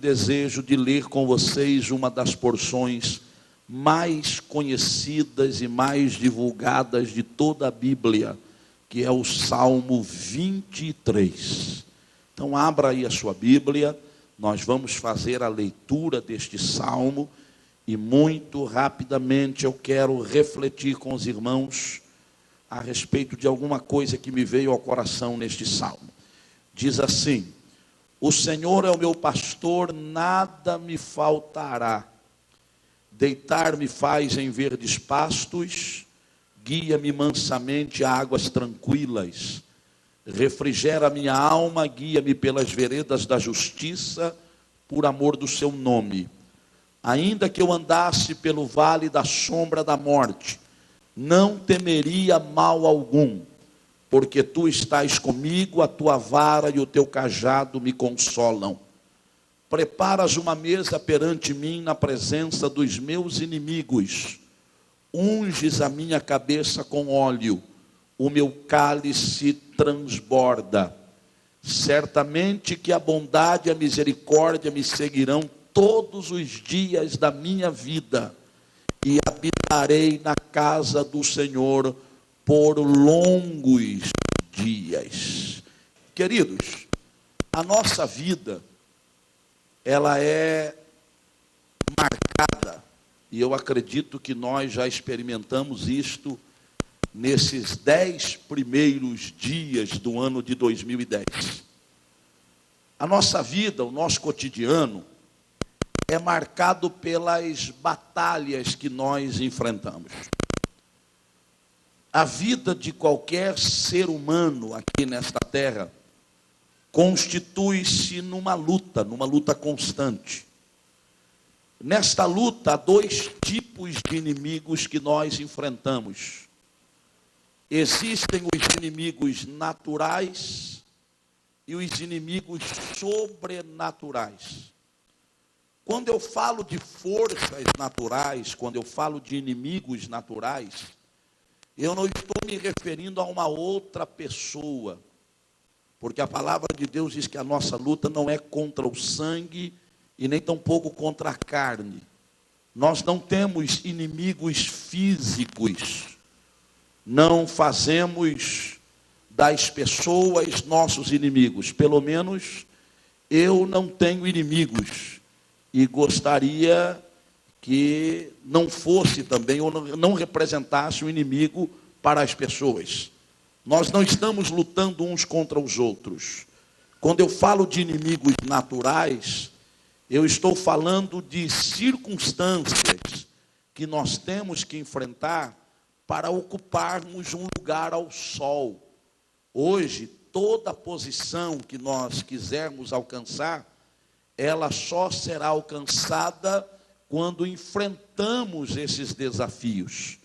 desejo de ler com vocês uma das porções mais conhecidas e mais divulgadas de toda a Bíblia, que é o Salmo 23. Então abra aí a sua Bíblia, nós vamos fazer a leitura deste Salmo, e muito rapidamente eu quero refletir com os irmãos a respeito de alguma coisa que me veio ao coração neste Salmo. Diz assim: o Senhor é o meu pastor, nada me faltará. Deitar-me faz em verdes pastos, guia-me mansamente a águas tranquilas. Refrigera minha alma, guia-me pelas veredas da justiça, por amor do seu nome. Ainda que eu andasse pelo vale da sombra da morte, não temeria mal algum, porque tu estás comigo, a tua vara e o teu cajado me consolam. Preparas uma mesa perante mim na presença dos meus inimigos. Unges a minha cabeça com óleo, o meu cálice transborda. Certamente que a bondade e a misericórdia me seguirão todos os dias da minha vida, e habitarei na casa do Senhor por longos dias. Queridos, a nossa vida, ela é marcada, e eu acredito que nós já experimentamos isto nesses 10 primeiros dias do ano de 2010. A nossa vida, o nosso cotidiano, é marcado pelas batalhas que nós enfrentamos. A vida de qualquer ser humano aqui nesta terra constitui-se numa luta constante. Nesta luta há 2 tipos de inimigos que nós enfrentamos. Existem os inimigos naturais e os inimigos sobrenaturais. Quando eu falo de forças naturais, quando eu falo de inimigos naturais, eu não estou me referindo a uma outra pessoa, porque a palavra de Deus diz que a nossa luta não é contra o sangue e nem tampouco contra a carne. Nós não temos inimigos físicos, não fazemos das pessoas nossos inimigos. Pelo menos eu não tenho inimigos e gostaria que não fosse também, ou não representasse um inimigo para as pessoas. Nós não estamos lutando uns contra os outros. Quando eu falo de inimigos naturais, eu estou falando de circunstâncias que nós temos que enfrentar para ocuparmos um lugar ao sol. Hoje, toda posição que nós quisermos alcançar, ela só será alcançada quando enfrentamos esses desafios.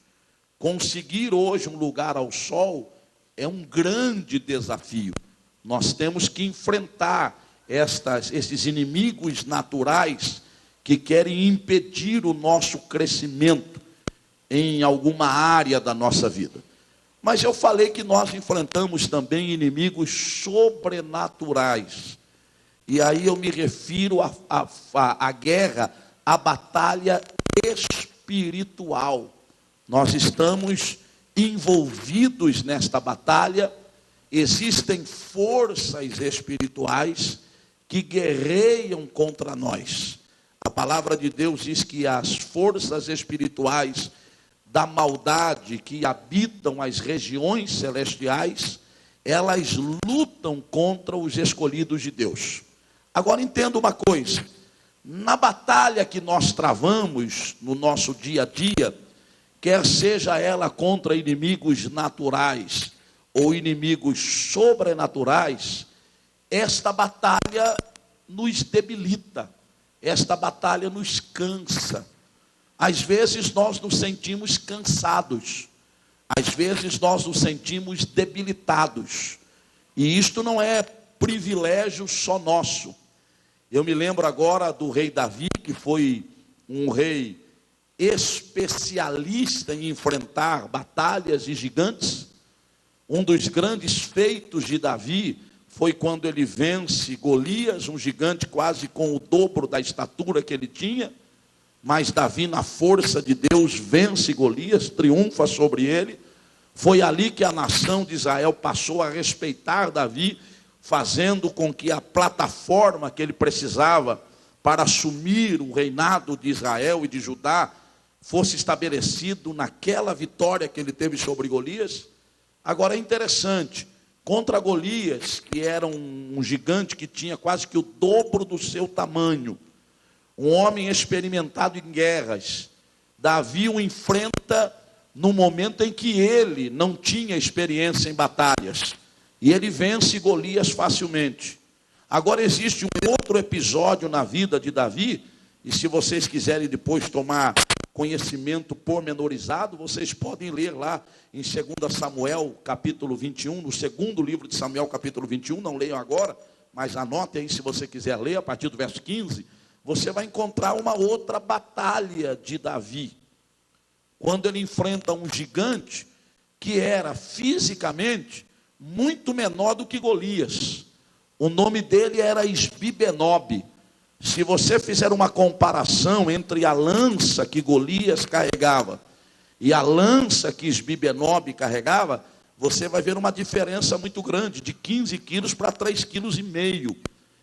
Conseguir hoje um lugar ao sol é um grande desafio. Nós temos que enfrentar esses inimigos naturais que querem impedir o nosso crescimento em alguma área da nossa vida. Mas eu falei que nós enfrentamos também inimigos sobrenaturais. E aí eu me refiro à guerra, à batalha espiritual. Nós estamos envolvidos nesta batalha. Existem forças espirituais que guerreiam contra nós. A palavra de Deus diz que as forças espirituais da maldade que habitam as regiões celestiais, elas lutam contra os escolhidos de Deus. Agora entenda uma coisa: na batalha que nós travamos no nosso dia a dia, quer seja ela contra inimigos naturais ou inimigos sobrenaturais, esta batalha nos debilita, esta batalha nos cansa. Às vezes nós nos sentimos cansados, às vezes nós nos sentimos debilitados, e isto não é privilégio só nosso. Eu me lembro agora do rei Davi, que foi um rei especialista em enfrentar batalhas e gigantes. Um dos grandes feitos de Davi foi quando ele vence Golias, um gigante quase com o dobro da estatura que ele tinha. Mas Davi, na força de Deus, vence Golias, triunfa sobre ele. Foi ali que a nação de Israel passou a respeitar Davi, fazendo com que a plataforma que ele precisava para assumir o reinado de Israel e de Judá fosse estabelecido naquela vitória que ele teve sobre Golias. Agora é interessante, contra Golias, que era um gigante que tinha quase que o dobro do seu tamanho, um homem experimentado em guerras, Davi o enfrenta no momento em que ele não tinha experiência em batalhas, e ele vence Golias facilmente. Agora existe um outro episódio na vida de Davi, e se vocês quiserem depois tomar conhecimento pormenorizado, vocês podem ler lá em 2 Samuel capítulo 21, no segundo livro de Samuel capítulo 21, não leiam agora, mas anotem aí se você quiser ler, a partir do verso 15, você vai encontrar uma outra batalha de Davi, quando ele enfrenta um gigante que era fisicamente muito menor do que Golias. O nome dele era Isbi-Benob. Se você fizer uma comparação entre a lança que Golias carregava e a lança que Isbi-Benob carregava, você vai ver uma diferença muito grande, de 15 quilos para 3,5 quilos.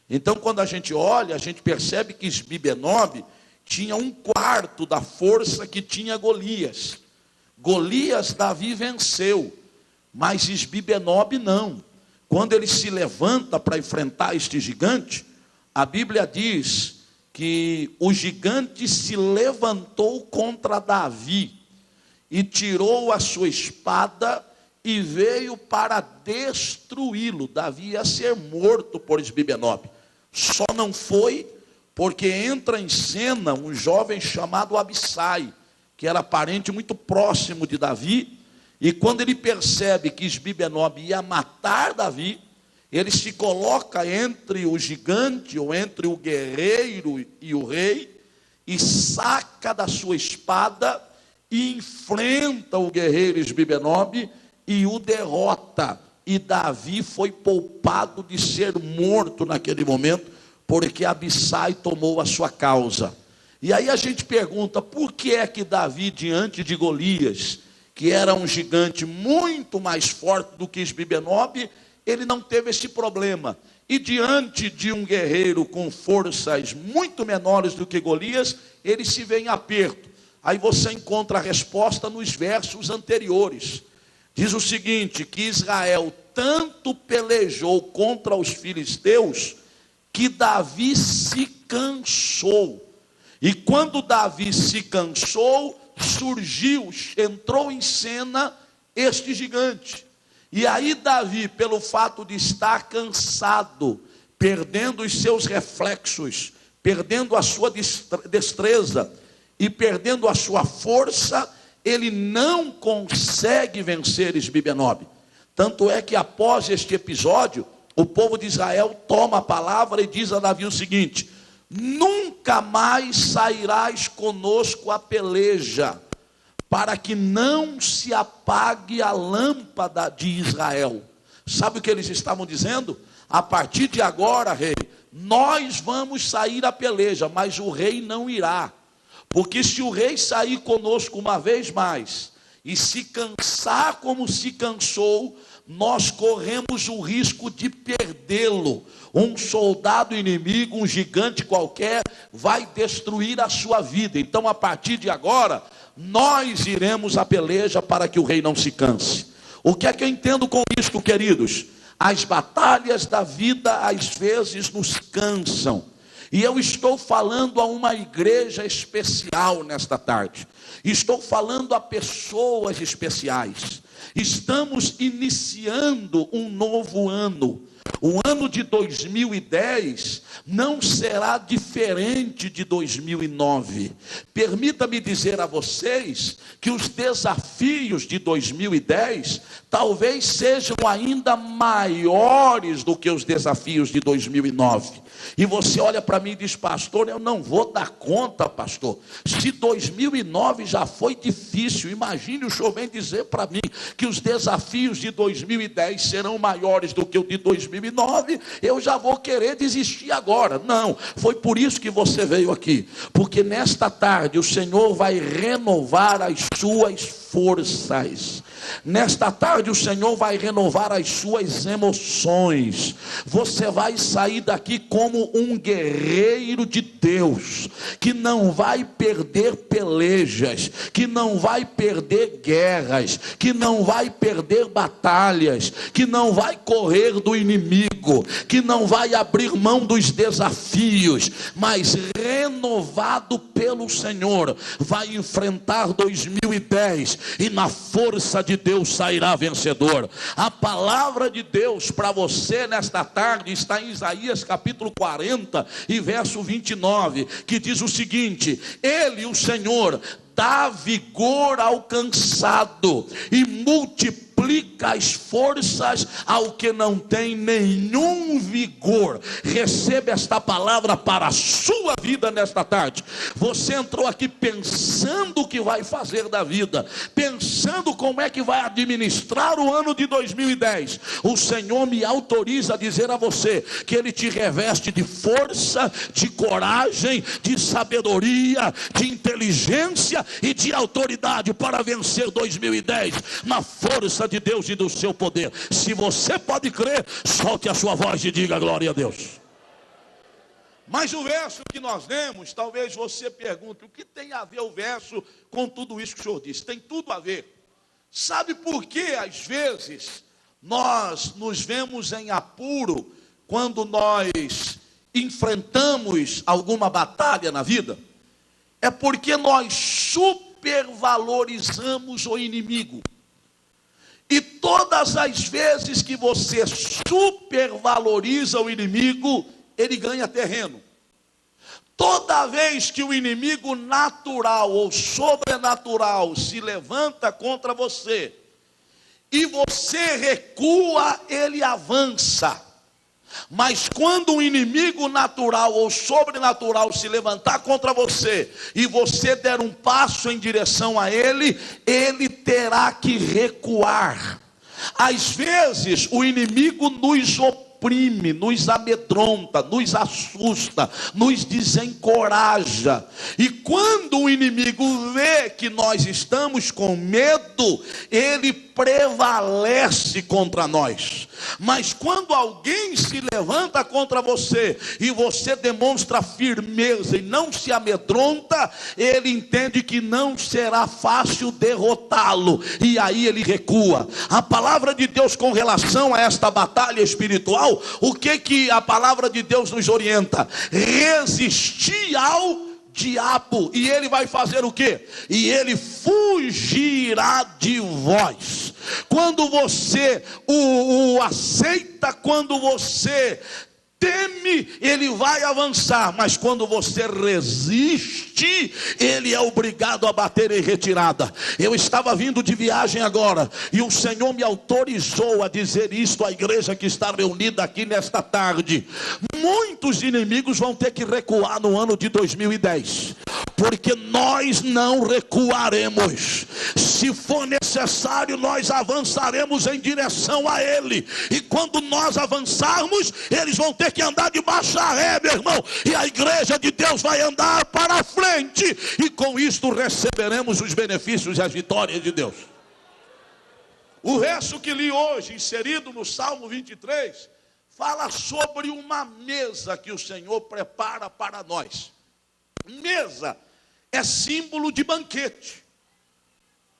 Então, quando a gente olha, a gente percebe que Isbi-Benob tinha 1/4 da força que tinha Golias. Golias, Davi venceu, mas Isbi-Benob não. Quando ele se levanta para enfrentar este gigante, a Bíblia diz que o gigante se levantou contra Davi e tirou a sua espada e veio para destruí-lo. Davi ia ser morto por Isbi-Benob. Só não foi porque entra em cena um jovem chamado Abissai, que era parente muito próximo de Davi, e quando ele percebe que Isbi-Benob ia matar Davi, ele se coloca entre o gigante, ou entre o guerreiro e o rei, e saca da sua espada, e enfrenta o guerreiro Isbi-Benob, e o derrota. E Davi foi poupado de ser morto naquele momento, porque Abissai tomou a sua causa. E aí a gente pergunta, por que é que Davi, diante de Golias, que era um gigante muito mais forte do que Isbi-Benob, ele não teve esse problema? E diante de um guerreiro com forças muito menores do que Golias, ele se vê em aperto. Aí você encontra a resposta nos versos anteriores. Diz o seguinte, que Israel tanto pelejou contra os filisteus, que Davi se cansou. E quando Davi se cansou, surgiu, entrou em cena este gigante. E aí Davi, pelo fato de estar cansado, perdendo os seus reflexos, perdendo a sua destreza e perdendo a sua força, ele não consegue vencer Isbi-Benob. Tanto é que após este episódio, o povo de Israel toma a palavra e diz a Davi o seguinte: nunca mais sairás conosco a peleja, para que não se apague a lâmpada de Israel. Sabe o que eles estavam dizendo? A partir de agora, rei, nós vamos sair a peleja, mas o rei não irá. Porque se o rei sair conosco uma vez mais, e se cansar como se cansou, nós corremos o risco de perdê-lo. Um soldado inimigo, um gigante qualquer, vai destruir a sua vida. Então, a partir de agora, nós iremos à peleja para que o rei não se canse. O que é que eu entendo com isto, queridos? As batalhas da vida, às vezes, nos cansam. E eu estou falando a uma igreja especial nesta tarde. Estou falando a pessoas especiais. Estamos iniciando um novo ano. O ano de 2010 não será diferente de 2009. Permita-me dizer a vocês que os desafios de 2010 talvez sejam ainda maiores do que os desafios de 2009. E você olha para mim e diz: pastor, eu não vou dar conta, pastor. Se 2009 já foi difícil, imagine o senhor vem dizer para mim que os desafios de 2010 serão maiores do que o de 2009, eu já vou querer desistir agora. Não, foi por isso que você veio aqui, porque nesta tarde o Senhor vai renovar as suas forças. Nesta tarde o Senhor vai renovar as suas emoções. Você vai sair daqui como um guerreiro de Deus, que não vai perder pelejas, que não vai perder guerras, que não vai perder batalhas, que não vai correr do inimigo, que não vai abrir mão dos desafios, mas renovado pelo Senhor, vai enfrentar 2010 e na força de Deus sairá vencedor. A palavra de Deus para você nesta tarde está em Isaías capítulo 40 e verso 29, que diz o seguinte: Ele, o Senhor, dá vigor ao cansado e multiplica as forças ao que não tem nenhum vigor. Receba esta palavra para a sua vida nesta tarde. Você entrou aqui pensando o que vai fazer da vida, pensando como é que vai administrar o ano de 2010. O Senhor me autoriza a dizer a você que Ele te reveste de força, de coragem, de sabedoria, de inteligência e de autoridade para vencer 2010 na força de Deus e do seu poder. Se você pode crer, solte a sua voz e diga glória a Deus. Mas o verso que nós lemos, talvez você pergunte: o que tem a ver o verso com tudo isso que o senhor disse? Tem tudo a ver. Sabe por que às vezes nós nos vemos em apuro quando nós enfrentamos alguma batalha na vida? É porque nós supervalorizamos o inimigo. E todas as vezes que você supervaloriza o inimigo, ele ganha terreno. Toda vez que o inimigo natural ou sobrenatural se levanta contra você, e você recua, ele avança. Mas quando um inimigo natural ou sobrenatural se levantar contra você, e você der um passo em direção a ele, ele terá que recuar. Às vezes o inimigo nos oprime, nos amedronta, nos assusta, nos desencoraja. E quando o inimigo vê que nós estamos com medo, ele prevalece contra nós. Mas quando alguém se levanta contra você e você demonstra firmeza e não se amedronta, ele entende que não será fácil derrotá-lo, e aí ele recua. A palavra de Deus com relação a esta batalha espiritual, o que a palavra de Deus nos orienta? Resistir ao diabo, e ele vai fazer o quê? E ele fugirá de vós. Quando você o aceita, quando você teme, ele vai avançar. Mas quando você resiste, ele é obrigado a bater em retirada. Eu estava vindo de viagem agora, e o Senhor me autorizou a dizer isto à igreja que está reunida aqui nesta tarde. Muitos inimigos vão ter que recuar no ano de 2010, porque nós não recuaremos. Se for necessário, nós avançaremos em direção a ele. E quando nós avançarmos, eles vão ter que andar de marcha ré, meu irmão. E a igreja de Deus vai andar para frente. E com isto receberemos os benefícios e as vitórias de Deus. O verso que li hoje, inserido no Salmo 23, fala sobre uma mesa que o Senhor prepara para nós. Mesa é símbolo de banquete.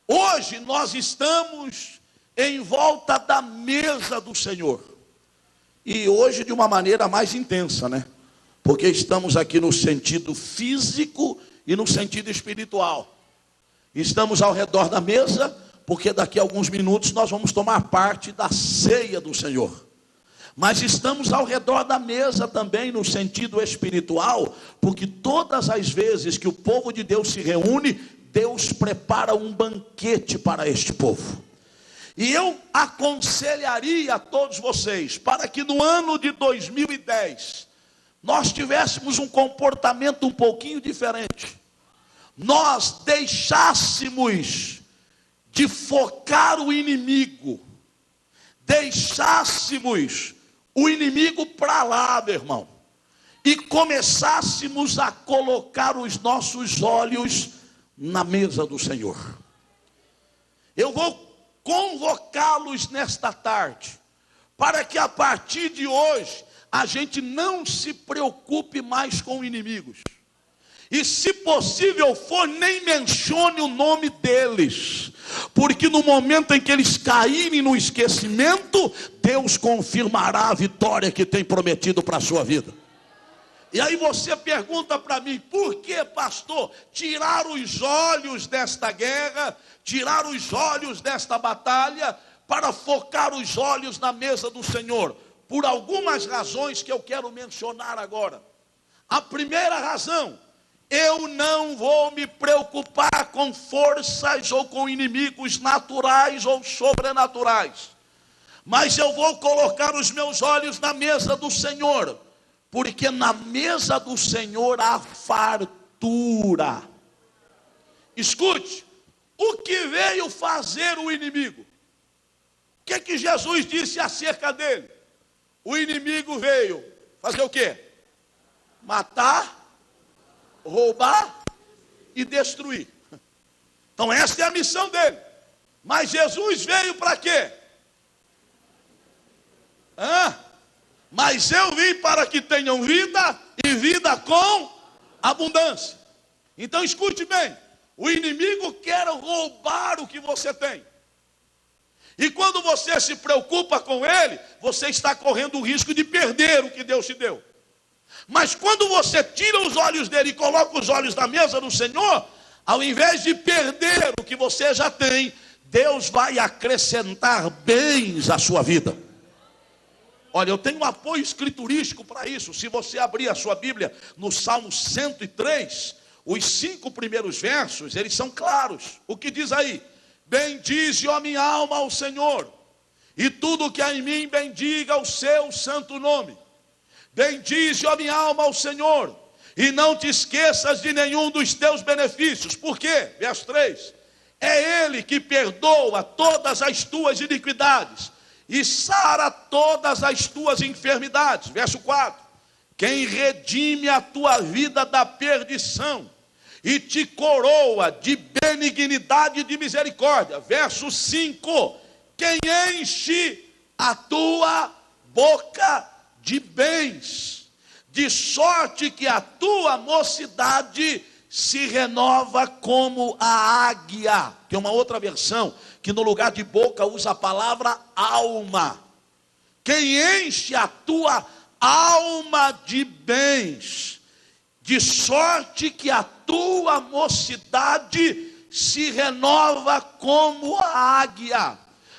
Hoje nós estamos em volta da mesa do Senhor. E hoje de uma maneira mais intensa, né? Porque estamos aqui no sentido físico e no sentido espiritual. Estamos ao redor da mesa, porque daqui a alguns minutos nós vamos tomar parte da ceia do Senhor. Mas estamos ao redor da mesa também no sentido espiritual, porque todas as vezes que o povo de Deus se reúne, Deus prepara um banquete para este povo. E eu aconselharia a todos vocês, para que no ano de 2010, nós tivéssemos um comportamento um pouquinho diferente, nós deixássemos de focar o inimigo, deixássemos o inimigo para lá, meu irmão, e começássemos a colocar os nossos olhos na mesa do Senhor. Eu vou convocá-los nesta tarde, para que a partir de hoje, a gente não se preocupe mais com inimigos. E se possível for, nem mencione o nome deles. Porque no momento em que eles caírem no esquecimento, Deus confirmará a vitória que tem prometido para a sua vida. E aí você pergunta para mim, por que, pastor, tirar os olhos desta guerra, tirar os olhos desta batalha, para focar os olhos na mesa do Senhor? Por algumas razões que eu quero mencionar agora. A primeira razão, eu não vou me preocupar com forças ou com inimigos naturais ou sobrenaturais, mas eu vou colocar os meus olhos na mesa do Senhor, porque na mesa do Senhor há fartura. Escute, o que veio fazer o inimigo? O que Jesus disse acerca dele? O inimigo veio fazer o quê? Matar, roubar e destruir. Então essa é a missão dele. Mas Jesus veio para quê? Mas eu vim para que tenham vida e vida com abundância. Então escute bem, o inimigo quer roubar o que você tem. E quando você se preocupa com ele, você está correndo o risco de perder o que Deus te deu. Mas quando você tira os olhos dele e coloca os olhos na mesa do Senhor, ao invés de perder o que você já tem, Deus vai acrescentar bens à sua vida. Olha, eu tenho um apoio escriturístico para isso. Se você abrir a sua Bíblia no Salmo 103, os 5 primeiros versos, eles são claros. O que diz aí? Bendize, ó minha alma, ao Senhor, e tudo que há em mim bendiga o seu santo nome. Bendize, ó minha alma, ao Senhor, e não te esqueças de nenhum dos teus benefícios. Por quê? Verso 3. É Ele que perdoa todas as tuas iniquidades e sara todas as tuas enfermidades. Verso 4. Quem redime a tua vida da perdição e te coroa de benignidade e de misericórdia. Verso 5. Quem enche a tua boca de bens, de sorte que a tua mocidade se renova como a águia. Tem uma outra versão que no lugar de boca usa a palavra alma. Quem enche a tua alma de bens, de sorte que a tua mocidade se renova como a águia.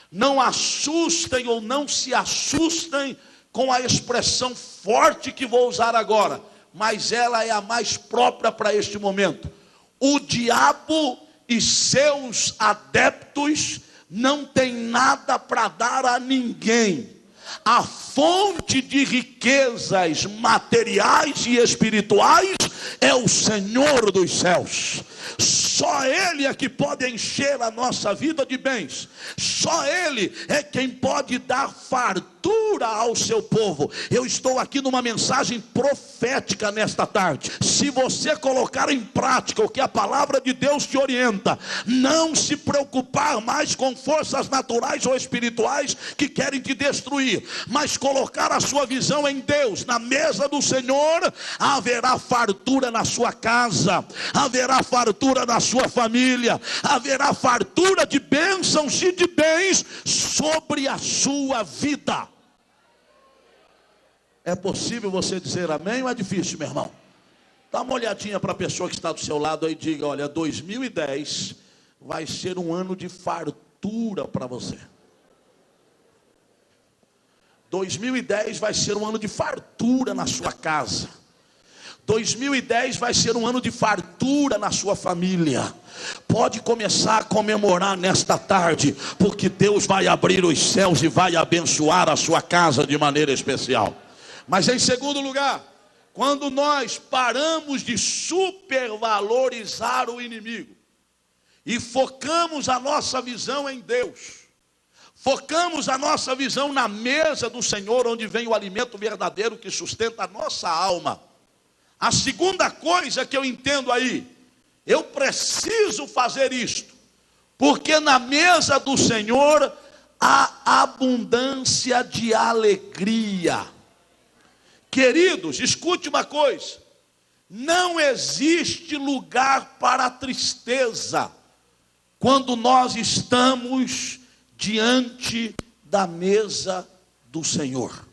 Não assustem ou não se assustem com a expressão forte que vou usar agora, mas ela é a mais própria para este momento. O diabo e seus adeptos não têm nada para dar a ninguém. A fonte de riquezas materiais e espirituais é o Senhor dos céus. Só Ele é que pode encher a nossa vida de bens. Só Ele é quem pode dar fartura ao seu povo. Eu estou aqui numa mensagem profética nesta tarde. Se você colocar em prática o que a palavra de Deus te orienta, não se preocupar mais com forças naturais ou espirituais que querem te destruir, mas colocar a sua visão em Deus, na mesa do Senhor, haverá fartura na sua casa, haverá fartura na sua família, haverá fartura de bênçãos e de bens sobre a sua vida. É possível você dizer amém ou é difícil, meu irmão? Dá uma olhadinha para a pessoa que está do seu lado aí e diga: olha, 2010 vai ser um ano de fartura para você. 2010 vai ser um ano de fartura na sua casa. 2010 vai ser um ano de fartura na sua família. Pode começar a comemorar nesta tarde, porque Deus vai abrir os céus e vai abençoar a sua casa de maneira especial. Mas em segundo lugar, quando nós paramos de supervalorizar o inimigo e focamos a nossa visão em Deus, focamos a nossa visão na mesa do Senhor, onde vem o alimento verdadeiro que sustenta a nossa alma. A segunda coisa que eu entendo aí, eu preciso fazer isto, porque na mesa do Senhor há abundância de alegria. Queridos, escute uma coisa: não existe lugar para tristeza quando nós estamos diante da mesa do Senhor.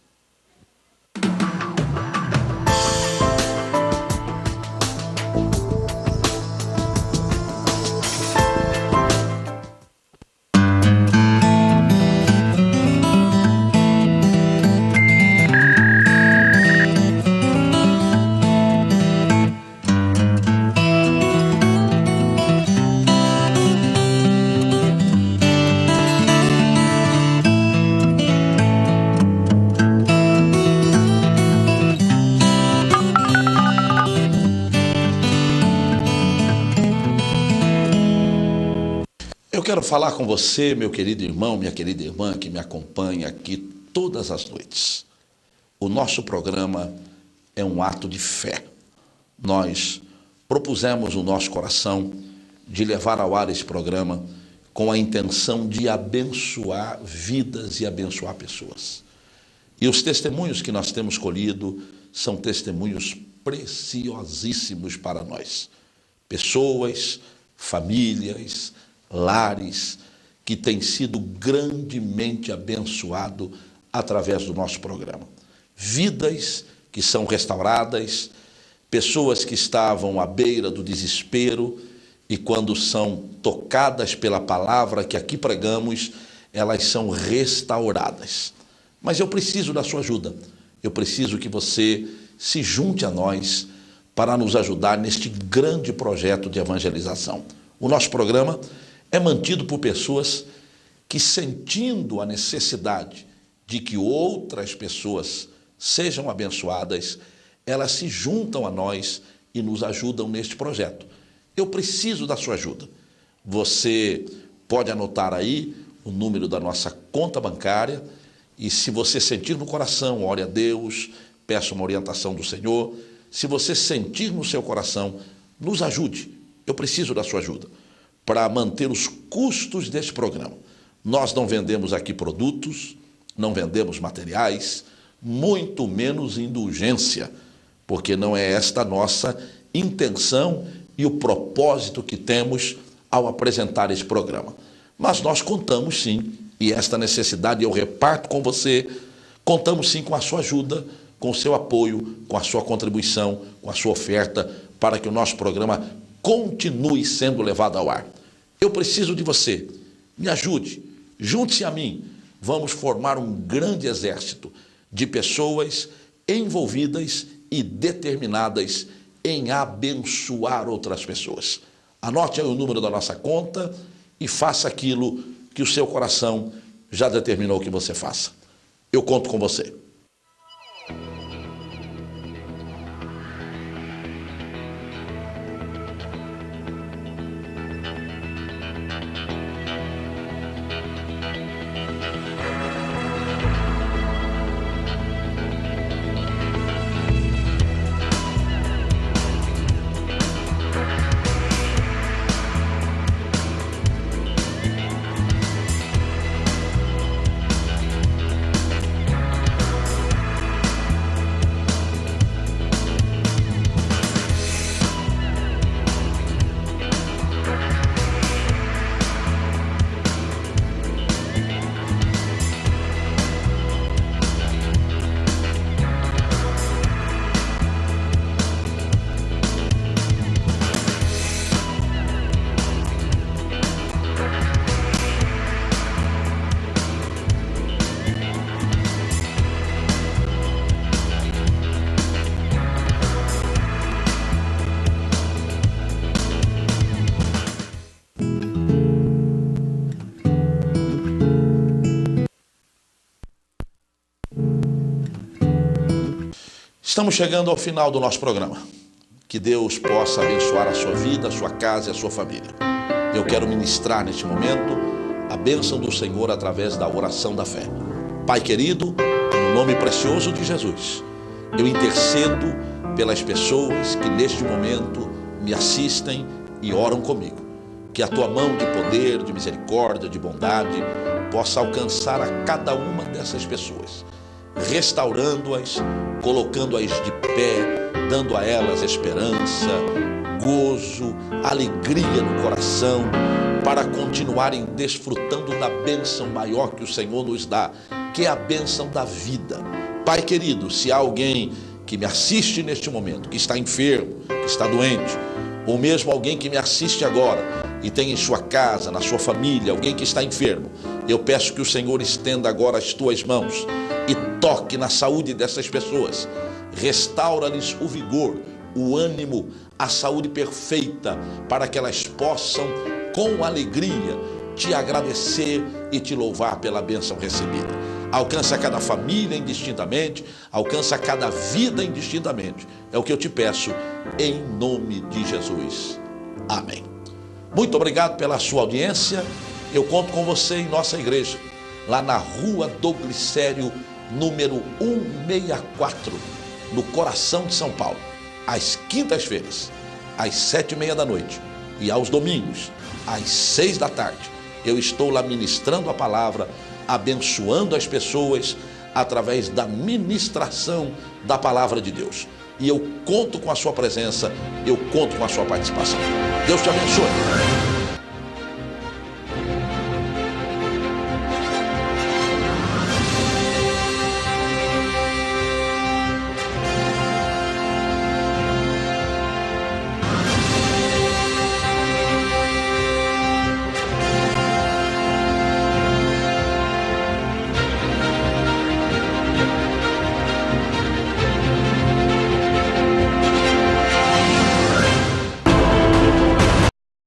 Eu quero falar com você, meu querido irmão, minha querida irmã, que me acompanha aqui todas as noites. O nosso programa é um ato de fé. Nós propusemos no nosso coração de levar ao ar esse programa com a intenção de abençoar vidas e abençoar pessoas. E os testemunhos que nós temos colhido são testemunhos preciosíssimos para nós. Pessoas, famílias, lares que têm sido grandemente abençoados através do nosso programa. Vidas que são restauradas, pessoas que estavam à beira do desespero e quando são tocadas pela palavra que aqui pregamos, elas são restauradas. Mas eu preciso da sua ajuda. Eu preciso que você se junte a nós para nos ajudar neste grande projeto de evangelização. O nosso programa é mantido por pessoas que, sentindo a necessidade de que outras pessoas sejam abençoadas, elas se juntam a nós e nos ajudam neste projeto. Eu preciso da sua ajuda. Você pode anotar aí o número da nossa conta bancária e, se você sentir no coração, ore a Deus, peça uma orientação do Senhor. Se você sentir no seu coração, nos ajude. Eu preciso da sua ajuda para manter os custos deste programa. Nós não vendemos aqui produtos, não vendemos materiais, muito menos indulgência, porque não é esta a nossa intenção e o propósito que temos ao apresentar esse programa. Mas nós contamos sim, e esta necessidade eu reparto com você, contamos sim com a sua ajuda, com o seu apoio, com a sua contribuição, com a sua oferta, para que o nosso programa continue sendo levado ao ar. Eu preciso de você, me ajude, junte-se a mim, vamos formar um grande exército de pessoas envolvidas e determinadas em abençoar outras pessoas. Anote aí o número da nossa conta e faça aquilo que o seu coração já determinou que você faça. Eu conto com você. Estamos chegando ao final do nosso programa. Que Deus possa abençoar a sua vida, a sua casa e a sua família. Eu quero ministrar neste momento a bênção do Senhor através da oração da fé. Pai querido, no nome precioso de Jesus, eu intercedo pelas pessoas que neste momento me assistem e oram comigo. Que a tua mão de poder, de misericórdia, de bondade possa alcançar a cada uma dessas pessoas, restaurando-as, colocando-as de pé, dando a elas esperança, gozo, alegria no coração, para continuarem desfrutando da bênção maior que o Senhor nos dá, que é a bênção da vida. Pai querido, se há alguém que me assiste neste momento, que está enfermo, que está doente, ou mesmo alguém que me assiste agora e tem em sua casa, na sua família, alguém que está enfermo, eu peço que o Senhor estenda agora as tuas mãos e toque na saúde dessas pessoas. Restaura-lhes o vigor, o ânimo, a saúde perfeita, para que elas possam, com alegria, te agradecer e te louvar pela bênção recebida. Alcança cada família indistintamente, alcança cada vida indistintamente. É o que eu te peço, em nome de Jesus. Amém. Muito obrigado pela sua audiência. Eu conto com você em nossa igreja, lá na Rua do Glicério, número 164, no coração de São Paulo, às quintas-feiras, às 7h30 da noite, e aos domingos, às 6 da tarde. Eu estou lá ministrando a palavra, abençoando as pessoas através da ministração da palavra de Deus. E eu conto com a sua presença, eu conto com a sua participação. Deus te abençoe.